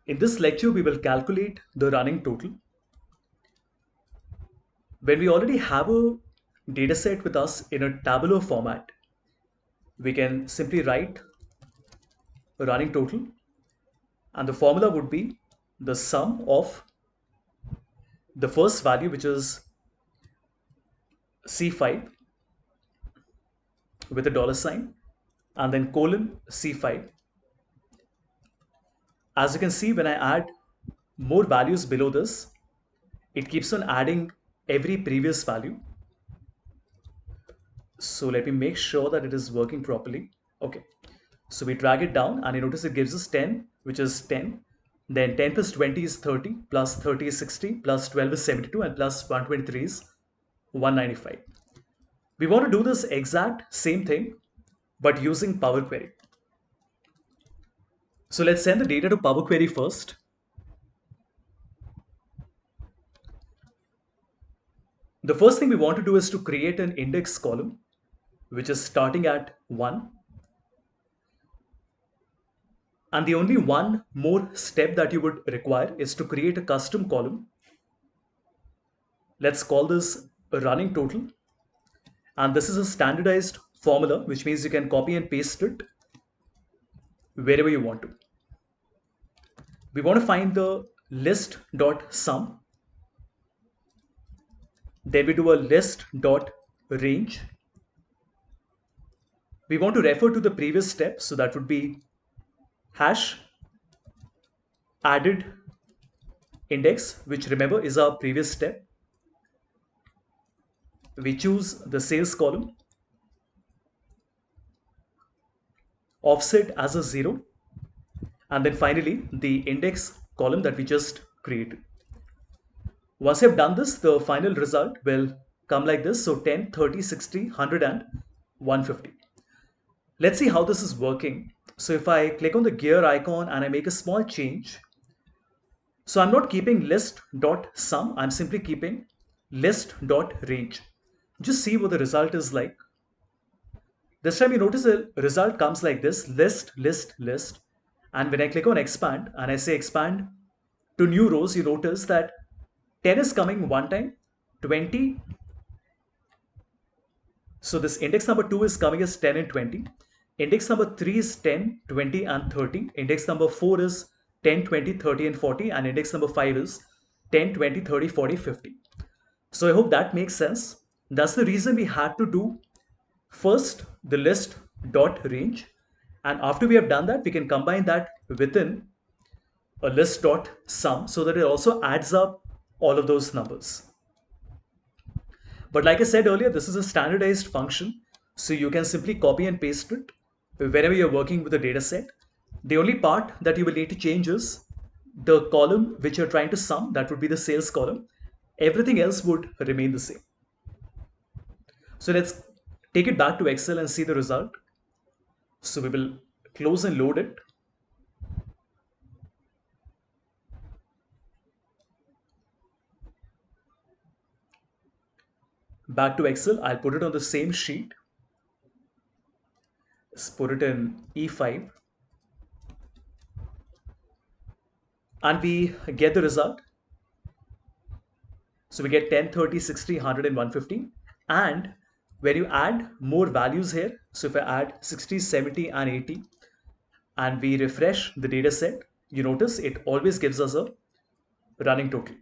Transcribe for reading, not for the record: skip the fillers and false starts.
In this lecture, we will calculate the running total. When we already have a dataset with us in a tabular format, we can simply write a running total, and the formula would be the sum of the first value, which is C5 with a dollar sign, and then colon C5. As you can see, when I add more values below this, it keeps on adding every previous value. So let me make sure that it is working properly. Okay, so we drag it down and you notice it gives us 10, which is 10. Then 10 plus 20 is 30, plus 30 is 60, plus 12 is 72, and plus 123 is 195. We want to do this exact same thing, but using Power Query. So let's send the data to Power Query first. The first thing we want to do is to create an index column, which is starting at 1. And the only one more step that you would require is to create a custom column. Let's call this a running total. And this is a standardized formula, which means you can copy and paste it wherever you want to. We want to find the list.sum. Then we do a list.range. We want to refer to the previous step, so that would be hash added index, which remember is our previous step. We choose the sales column, offset as a 0, and then finally the index column that we just created. Once you've done this, the final result will come like this. So 10, 30, 60, 100, and 150. Let's see how this is working. So if I click on the gear icon and I make a small change, so I'm not keeping list.sum, I'm simply keeping list.range. Just see what the result is like. This time you notice the result comes like this: list, list, list. And when I click on expand and I say expand to new rows, you notice that 10 is coming one time, 20. So this index number 2 is coming as 10 and 20. Index number 3 is 10, 20, and 30. Index number 4 is 10, 20, 30, and 40. And index number 5 is 10, 20, 30, 40, 50. So I hope that makes sense. That's the reason we had to do first the list dot range. And after we have done that, we can combine that within a list dot sum so that it also adds up all of those numbers. But like I said earlier, this is a standardized function, so you can simply copy and paste it wherever you're working with a data set. The only part that you will need to change is the column which you're trying to sum, that would be the sales column. Everything else would remain the same. So let's take it back to Excel and see the result. So we will close and load it. Back to Excel, I'll put it on the same sheet. Let's put it in E5. And we get the result. So we get 10, 30, 60, 100, and 150. And when you add more values here, so if I add 60, 70, and 80, and we refresh the data set, you notice it always gives us a running total.